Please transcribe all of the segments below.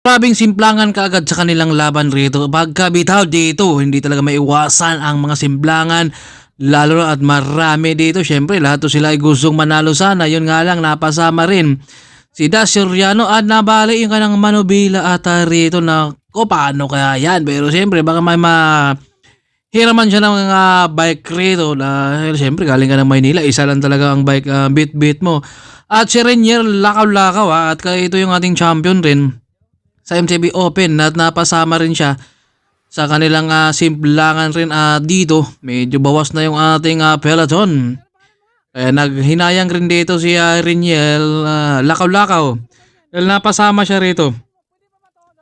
Grabing simplangan kaagad sa kanilang laban rito. Pagkabitaw dito, hindi talaga maiwasan ang mga simplangan. Lalo na at marami dito. Siyempre, lahat to sila ay gustong manalo sana. Yun nga lang, napasama rin si Das Soriano at nabali yung kanang manubila ata rito na paano kaya yan. Pero siyempre, baka may hiraman siya ng mga bike rito. Dahil siyempre, galing ka ng Maynila. Isa lang talaga ang bike bit-bit mo. At si Renier, lakaw-lakaw at kaya ito yung ating champion rin sa MTB Open at napasama rin siya sa kanilang simplangan rin dito. Medyo bawas na yung ating peloton. Kaya naghinayang rin dito si Reniel, lakaw-lakaw. Dahil napasama siya rito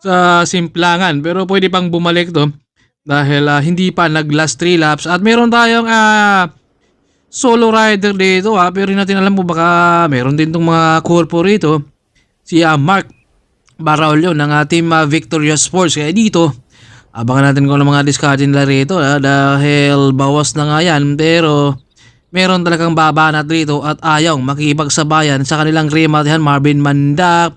sa simplangan. Pero pwede pang bumalik to dahil hindi pa nag last 3 laps. At meron tayong solo rider dito pero hindi natin alam mo baka meron din tong mga corporate rito. Si Mark Baraulio ng Team Victorious Sports. Kaya dito, abangan natin kung ano mga discard nila rito dahil bawas na nga yan. Pero meron talagang babanat rito at ayaw makikipagsabayan sa kanilang rematihan. Marvin Mandak,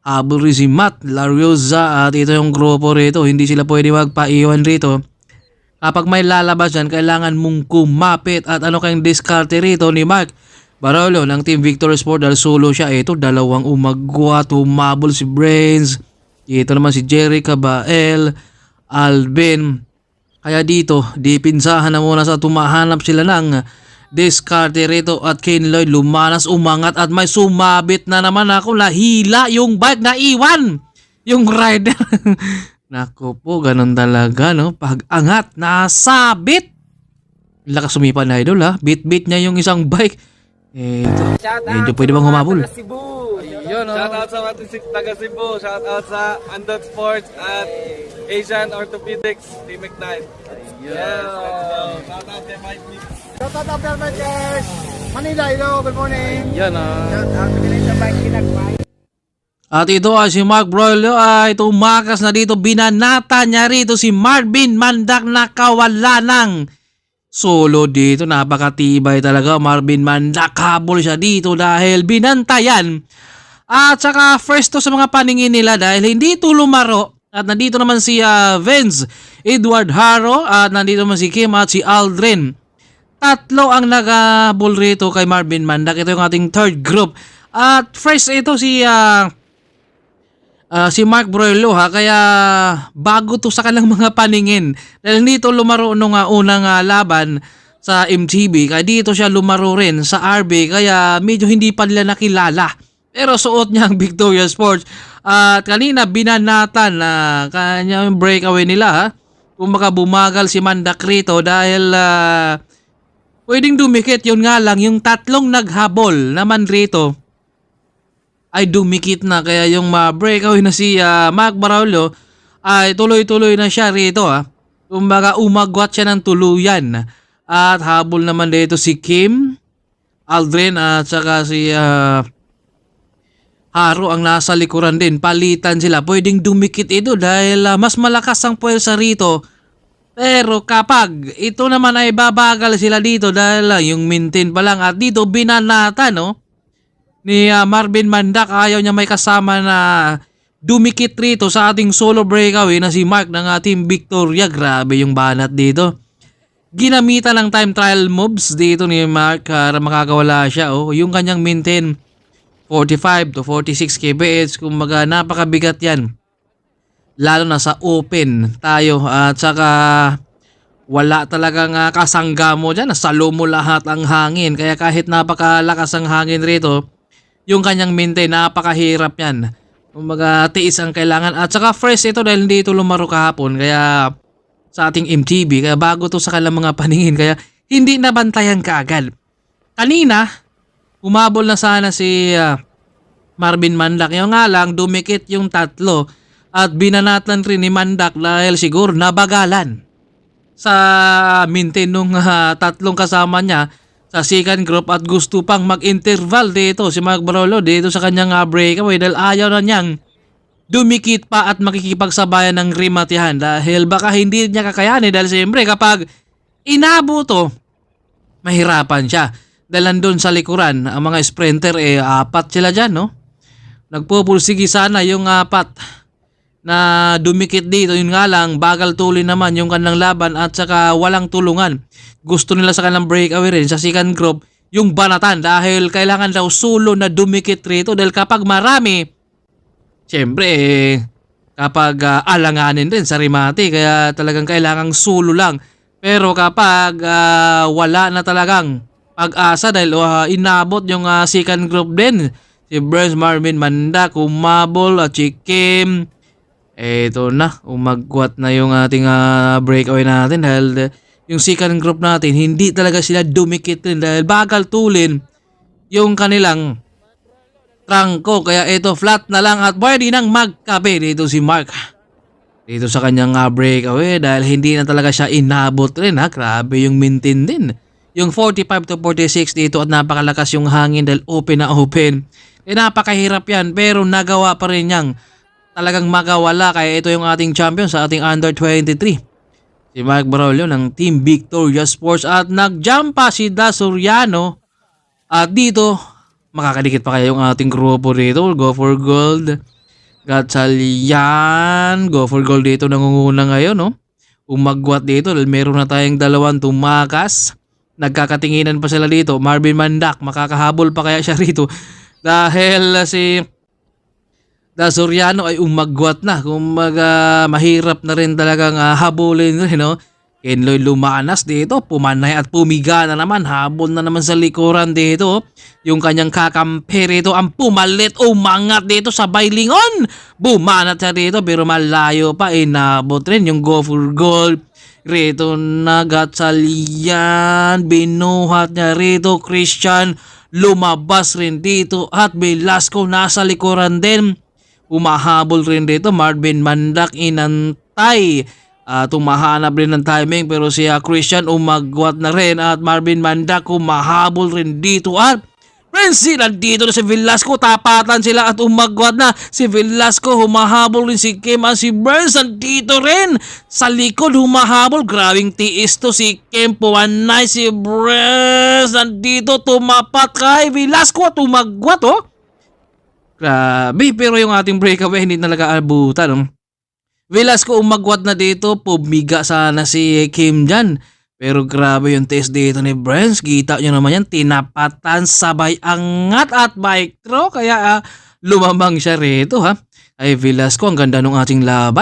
habol rin si Matt Larioza at ito yung grupo rito. Hindi sila pwede magpaiwan rito. Kapag may lalabas yan, kailangan mong kumapit. At ano kayong diskarte rito ni Mark Baraulio ng Team Victorious Sport dahil solo siya. Ito, dalawang umagwa, tumabol si Brains. Ito naman si Jerry Cabael, Alvin. Kaya dito, dipinsahan na muna sa tumahanap sila ng diskarte rito. At Kane Lloyd lumanas, umangat at may sumabit na naman ako. Nahila yung bike na iwan. Yung rider. Naku po, ganun talaga, no? Pag angat, nasabit. Lakas sumipa na idol, ha? Bit-bit niya yung isang bike. Ito, medyo pwede bang humabol? Shoutout sa mga taga Cebu. Shoutout sa Andot Sports at Asian Orthopedics, Team Ignite. Shoutout kay Mike Mix. Shoutout out there, Makers! Manila, hello, good morning! Yan Shoutout sa mga sa bike kinagmay. At ito si Mark Baraulio ay tumakas na dito. Binanata niya rito si Marvin Mandak na kawala ng solo dito. Napakatibay talaga Marvin Mandak. Habol siya dito dahil binantayan. At saka first to sa mga paningin nila dahil hindi ito lumaro. At nandito naman si Vince Edward Haro at nandito naman si Kim at si Aldrin. Tatlo ang nagabol rito kay Marvin Mandak. Ito yung ating third group. At first ito si Mark Baraulio kaya bago to sa kanilang mga paningin dahil dito lumaro nung unang laban sa MTB kaya dito siya lumaro rin sa RB kaya medyo hindi pa nila nakilala pero suot niya ang Victorious Sports at kanina binanatan na kanya yung breakaway nila kung baka bumagal si Mandak rito dahil pwedeng dumikit yun nga lang yung tatlong naghabol naman rito ay dumikit na kaya yung breakaway na si Mark Baraulio ay tuloy-tuloy na siya rito Kumbaga umagwat siya ng tuluyan. At habol naman dito si Kim, Aldrin at saka si Haro ang nasa likuran din. Palitan sila. Pwedeng dumikit ito dahil mas malakas ang puwersa rito. Pero kapag ito naman ay babagal sila dito dahil yung maintain pa lang at dito binanata ni Marvin Mandak ayaw niya may kasama na dumikit rito sa ating solo breakaway na si Mark ng Team Victoria. Grabe yung banat dito. Ginamitan ng time trial moves dito ni Mark para makakawala siya. Yung kanyang maintain 45 to 46 kph. Kumbaga napakabigat yan. Lalo na sa open tayo at saka wala talagang kasangga mo dyan. Salo mo lahat ang hangin. Kaya kahit napakalakas ang hangin rito, yung kanyang maintain, napakahirap yan. Kumbaga, tiis ang kailangan. At saka fresh ito dahil hindi ito lumaro kahapon. Kaya sa ating MTB, kaya bago to sa kanilang mga paningin. Kaya hindi nabantayan kaagad. Kanina, umabol na sana si Marvin Mandak. Yung nga lang, dumikit yung tatlo. At binanatan rin ni Mandak dahil siguro nabagalan sa maintain nung tatlong kasama niya sa second group at gusto pang mag-interval dito si Mark Baraulio dito sa kanyang breakaway dahil ayaw na niyang dumikit pa at makikipagsabayan ng rematihan dahil baka hindi niya kakayanin dahil siyempre kapag inabo to mahirapan siya dahil nandun sa likuran ang mga sprinter apat sila dyan Nagpupursigi sana yung apat na dumikit dito. Yun nga lang, bagal tuloy naman yung kanilang laban at saka walang tulungan. Gusto nila sa kanilang breakaway rin sa second group yung banatan dahil kailangan daw solo na dumikit rito dahil kapag marami, syempre kapag alanganin din sa remate kaya talagang kailangang solo lang. Pero kapag wala na talagang pag-asa dahil inabot yung second group din, si Burns, Marvin Mandak, umabol at si Kim. Eto na, umagwat na yung ating breakaway natin dahil yung second group natin, hindi talaga sila dumikit rin dahil bagal tulin yung kanilang trangko. Kaya ito, flat na lang at pwede nang magkape dito si Mark. Dito sa kanyang breakaway dahil hindi na talaga siya inabot rin Grabe yung mintin din. Yung 45 to 46 dito at napakalakas yung hangin dahil open na open. Napakahirap yan pero nagawa pa rin niyang talagang magawala kaya ito yung ating champion sa ating under 23. Si Mark Braulio ng Team Victoria Sports at nag-jump pa si Da Soriano at dito makakadikit pa kaya yung ating grupo dito. Go for gold. Gatsalian. Go for gold dito nangunguna ngayon Umagwat dito dahil meron na tayong dalawang tumakas. Nagkakatinginan pa sila dito. Marvin Mandak makakahabol pa kaya siya rito dahil si Da Soriano ay umagwat na. Kumbaga mahirap na rin talagang habulin rin Kenloy lumanas dito, pumanay at pumiga na naman, habol na naman sa likuran dito. Yung kanyang kakampi rito ang pumalit, umangat dito sa baylingon. Bumanat siya dito pero malayo pa, inabot rin yung go for goal. Rito Nagatsalian, binuhat niya rito, Christian, lumabas rin dito at Velasco nasa likuran din. Umahabol rin dito, Marvin Mandak inantay. Tumahanap rin ng timing pero si Christian umagwat na rin at Marvin Mandak umahabol rin dito at Prince nandito na si Velasco, tapatan sila at umagwat na si Velasco, humahabol rin si Kim at si Burns nandito rin sa likod humahabol. Grabing tiis to si Kim, puwanay si Burns nandito, tumapat kay Velasco at umagwat Grabe, pero yung ating breakaway hindi talaga abutan Velasco umagwat na dito, pumiga sana si Kim dyan. Pero grabe yung test dito ni Burns. Kita nyo naman yan, tinapatan sabay angat at bike throw. Kaya lumamang siya rito Ay Velasco, ang ganda ng ating laban.